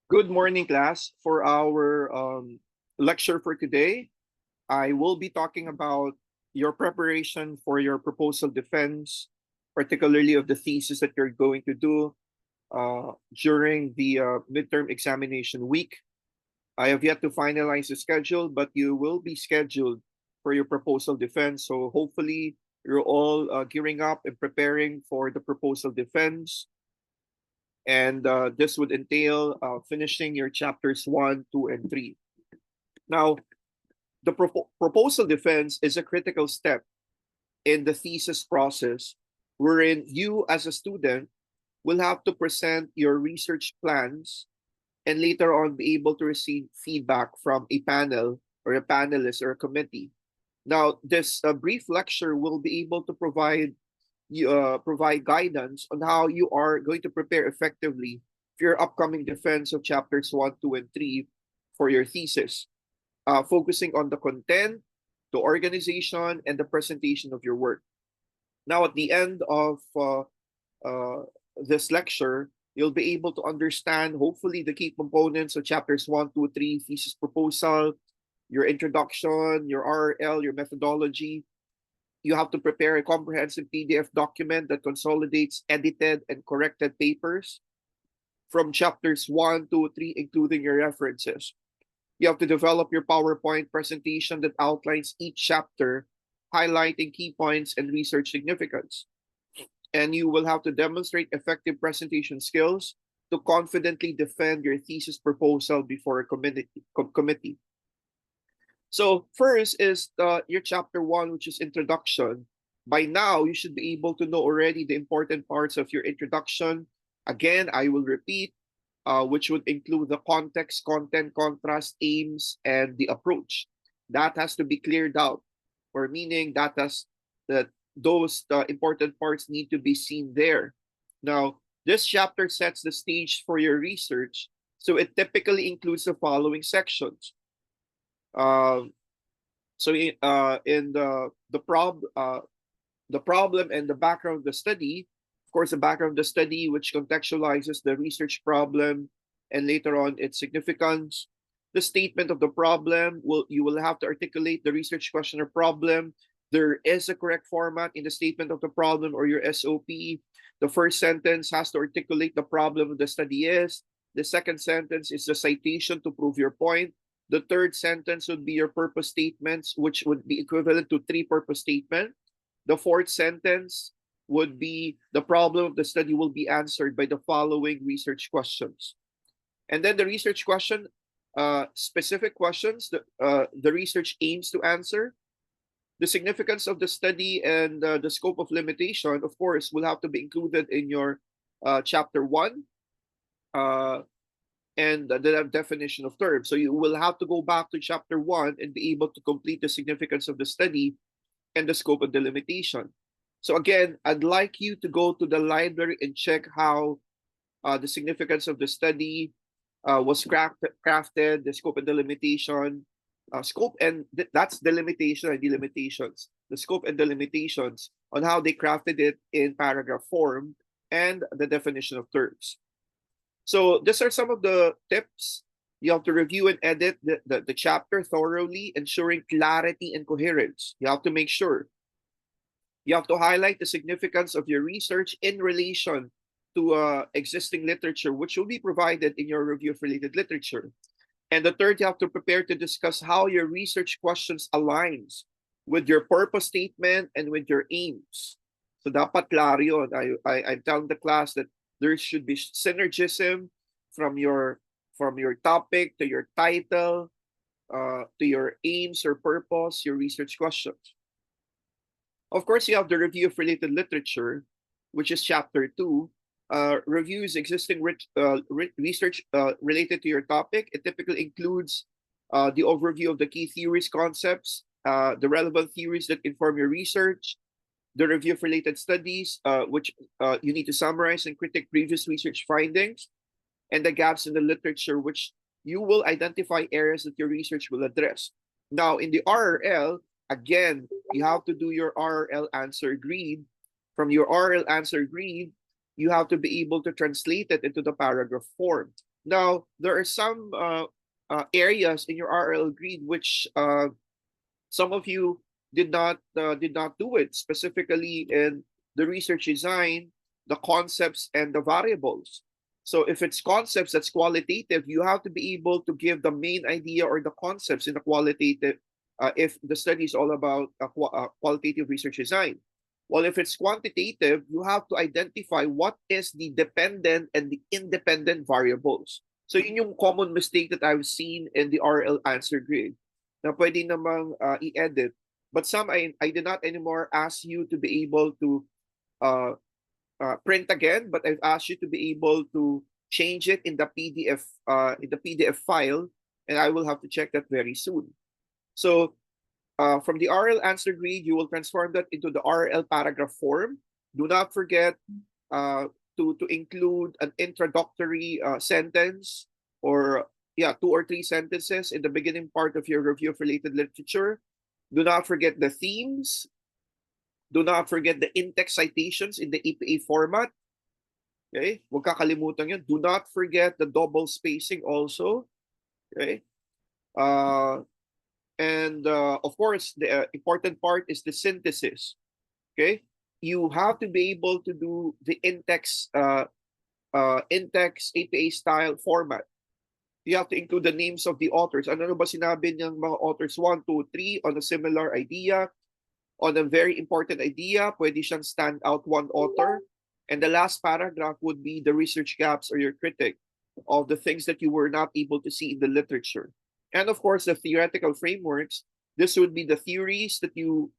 Good morning, class. For our lecture for today, I will be talking about your preparation for your proposal defense, particularly of the thesis that you're going to do during the midterm examination week. I have yet to finalize the schedule, but you will be scheduled for your proposal defense. So hopefully, you're all gearing up and preparing for the proposal defense, and this would entail finishing your chapters 1, 2, and 3. Now, the proposal defense is a critical step in the thesis process wherein you as a student will have to present your research plans and later on be able to receive feedback from a panel or a panelist or a committee. Now, this brief lecture will be able to provide guidance on how you are going to prepare effectively for your upcoming defense of chapters 1, 2, and 3 for your thesis, focusing on the content, the organization, and the presentation of your work. Now, at the end of uh, this lecture, you'll be able to understand, hopefully, the key components of chapters 1, 2, 3, thesis proposal, your introduction, your RL, your methodology. You have to prepare a comprehensive PDF document that consolidates edited and corrected papers from chapters 1, 2, 3, including your references. You have to develop your PowerPoint presentation that outlines each chapter, highlighting key points and research significance. And you will have to demonstrate effective presentation skills to confidently defend your thesis proposal before a committee. So first is your chapter 1, which is introduction. By now, you should be able to know already the important parts of your introduction. Again, I will repeat, which would include the context, content, contrast, aims, and the approach. That has to be cleared out, or meaning that those important parts need to be seen there. Now, this chapter sets the stage for your research, so it typically includes the following sections. So in the problem and the background of the study, of course, the background of the study, which contextualizes the research problem and later on its significance. The statement of the problem, you will have to articulate the research question or problem. There is a correct format in the statement of the problem or your SOP. The first sentence has to articulate the problem the study is. The second sentence is the citation to prove your point. The third sentence would be your purpose statements, which would be equivalent to 3 purpose statements. The fourth sentence would be the problem of the study will be answered by the following research questions. And then the research question, specific questions, the research aims to answer. The significance of the study and the scope of limitation, of course, will have to be included in your chapter 1. And the definition of terms. So you will have to go back to chapter 1 and be able to complete the significance of the study and the scope of the limitation. So again, I'd like you to go to the library and check how the significance of the study was crafted, the scope and the limitation, that's the limitation and the limitations, the scope and the limitations on how they crafted it in paragraph form and the definition of terms. So these are some of the tips. You have to review and edit the chapter thoroughly, ensuring clarity and coherence. You have to make sure. You have to highlight the significance of your research in relation to existing literature, which will be provided in your review of related literature. And the third, you have to prepare to discuss how your research questions aligns with your purpose statement and with your aims. So dapat klaro yun. I'm telling the class that there should be synergism from your topic to your title, to your aims or purpose, your research questions. Of course, you have the review of related literature, which is chapter 2. Reviews existing research related to your topic. It typically includes the overview of the key theories, concepts, the relevant theories that inform your research, the review of related studies, which you need to summarize and critique previous research findings, and the gaps in the literature, which you will identify areas that your research will address. Now, in the RRL, again, you have to do your RRL answer grid. From your RRL answer grid, you have to be able to translate it into the paragraph form. Now, there are some areas in your RL grade which some of you did not do it, specifically in the research design, the concepts, and the variables. So if it's concepts that's qualitative, you have to be able to give the main idea or the concepts in the qualitative. If the study is all about qualitative research design, well, if it's quantitative, you have to identify what is the dependent and the independent variables. So yun yung common mistake that I've seen in the RL answer grid na pwede namang i-edit. But some I did not anymore ask you to be able to uh, print again, but I've asked you to be able to change it in the PDF file, and I will have to check that very soon. So from the RL answer grid, you will transform that into the RL paragraph form. Do not forget to include an introductory sentence, or yeah, 2 or 3 sentences in the beginning part of your review of related literature. Do not forget the themes. Do not forget the in-text citations in the EPA format. Okay? Huwag kakalimutan yun. Do not forget the double spacing also. Okay? And of course, the important part is the synthesis. Okay? You have to be able to do the in-text APA style format. You have to include the names of the authors. Ano ba sinabi ng mga authors 1, 2, 3 on a similar idea, on a very important idea, pwede siyang stand out one author. And the last paragraph would be the research gaps or your critic of the things that you were not able to see in the literature. And of course, the theoretical frameworks. This would be the theories that you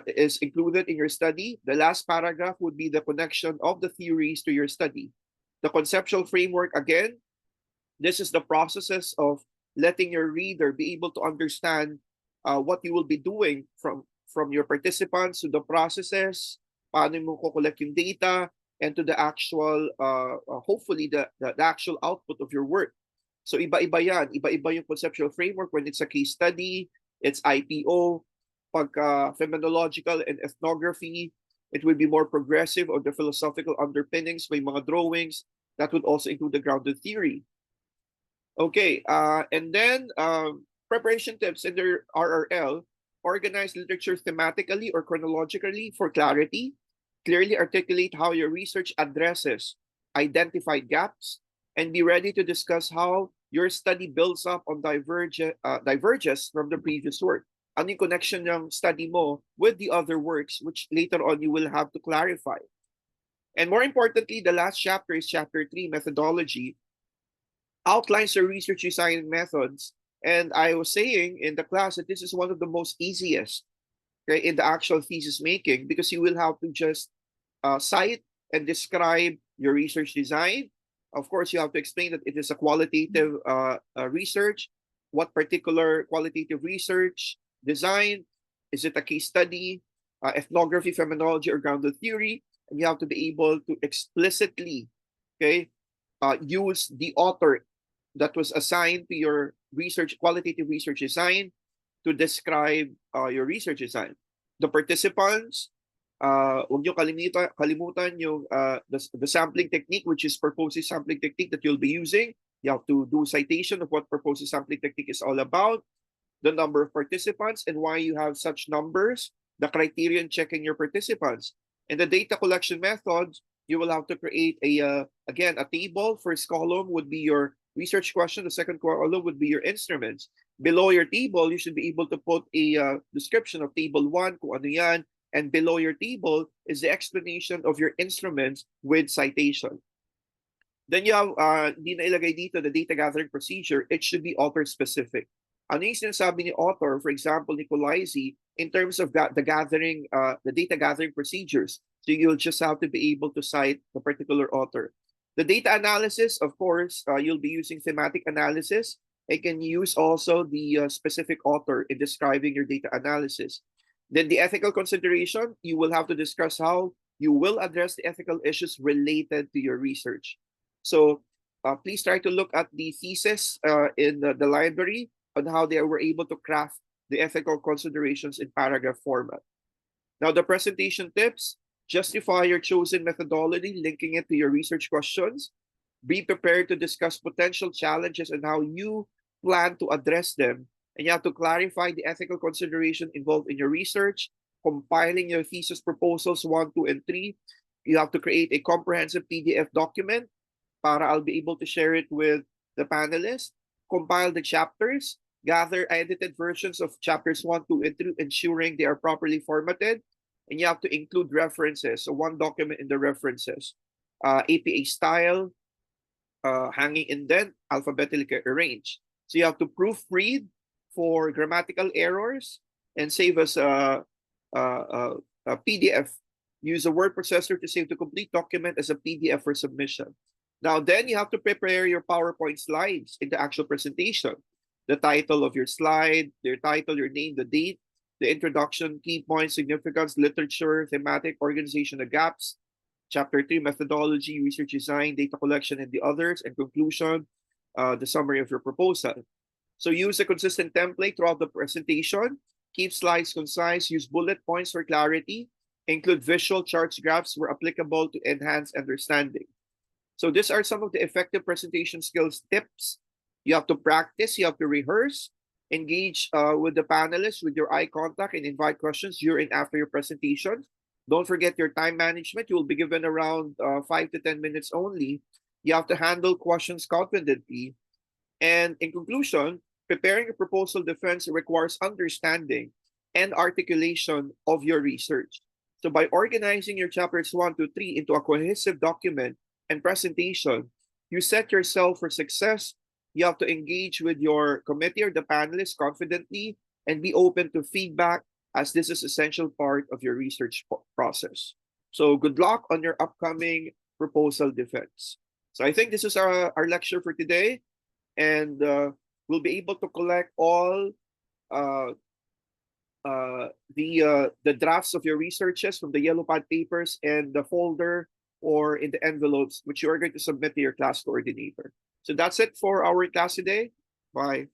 is included in your study. The last paragraph would be the connection of the theories to your study. The conceptual framework, again, this is the processes of letting your reader be able to understand what you will be doing from your participants to the processes, paano mo collect yung data, and to the actual, hopefully, the actual output of your work. So iba-iba yan. Iba-iba yung conceptual framework when it's a case study, it's IPO, pagka phenomenological and ethnography, it will be more progressive of the philosophical underpinnings, may mga drawings, that would also include the grounded theory. Okay, and then preparation tips in the RRL: organize literature thematically or chronologically for clarity, clearly articulate how your research addresses identified gaps, and be ready to discuss how your study builds up on diverges from the previous work. Ano yung connection ng study mo with the other works, which later on you will have to clarify. And more importantly, the last chapter is chapter 3, methodology, outlines your research design methods. And I was saying in the class that this is one of the most easiest, okay, in the actual thesis making, because you will have to just cite and describe your research design. Of course, you have to explain that it is a qualitative research. What particular qualitative research design? Is it a case study, ethnography, phenomenology, or grounded theory? And you have to be able to explicitly, okay, use the author that was assigned to your research, qualitative research design, to describe your research design. The participants, huwag nyo kalimutan yung the sampling technique, which is purposive sampling technique that you'll be using. You have to do citation of what purposive sampling technique is all about, the number of participants and why you have such numbers, the criterion checking your participants, and the data collection methods. You will have to create again, a table. First column would be your research question. The second column would be your instruments. Below your table, you should be able to put a description of table 1, kung ano yan, and below your table is the explanation of your instruments with citation. Then you have, di na ilagay dito, the data gathering procedure. It should be author specific. Ano yung sinasabi ni author, for example, Finalizing, in terms of the data gathering procedures? So you'll just have to be able to cite the particular author. The data analysis, of course, you'll be using thematic analysis. You can use also the specific author in describing your data analysis. Then the ethical consideration, you will have to discuss how you will address the ethical issues related to your research. So please try to look at the thesis in the library on how they were able to craft the ethical considerations in paragraph format. Now, the presentation tips: justify your chosen methodology, linking it to your research questions. Be prepared to discuss potential challenges and how you plan to address them. And you have to clarify the ethical consideration involved in your research, compiling your thesis proposals 1, 2, and 3. You have to create a comprehensive PDF document para I'll be able to share it with the panelists, compile the chapters, gather edited versions of chapters 1, 2, and 3, ensuring they are properly formatted. And you have to include references, so one document in the references, APA style, hanging indent, alphabetically arranged. So you have to proofread for grammatical errors and save us a PDF. Use a word processor to save the complete document as a PDF for submission. Now, then you have to prepare your PowerPoint slides in the actual presentation. The title of your slide, your title, your name, the date, the introduction, key points, significance, literature, thematic, organization, the gaps, Chapter 3, methodology, research design, data collection, and the others, and conclusion, the summary of your proposal. So use a consistent template throughout the presentation. Keep slides concise. Use bullet points for clarity. Include visual charts, graphs where applicable to enhance understanding. So these are some of the effective presentation skills tips. You have to practice. You have to rehearse. Engage with the panelists with your eye contact and invite questions during and after your presentation. Don't forget your time management. You will be given around 5 to 10 minutes only. You have to handle questions confidently. And in conclusion, preparing a proposal defense requires understanding and articulation of your research. So by organizing your chapters 1 to 3 into a cohesive document and presentation, you set yourself for success. You have to engage with your committee or the panelists confidently and be open to feedback, as this is essential part of your research process. So good luck on your upcoming proposal defense. So I think this is our lecture for today, and we'll be able to collect all the drafts of your researches from the yellow pad papers and the folder or in the envelopes, which you are going to submit to your class coordinator. So that's it for our class today. Bye.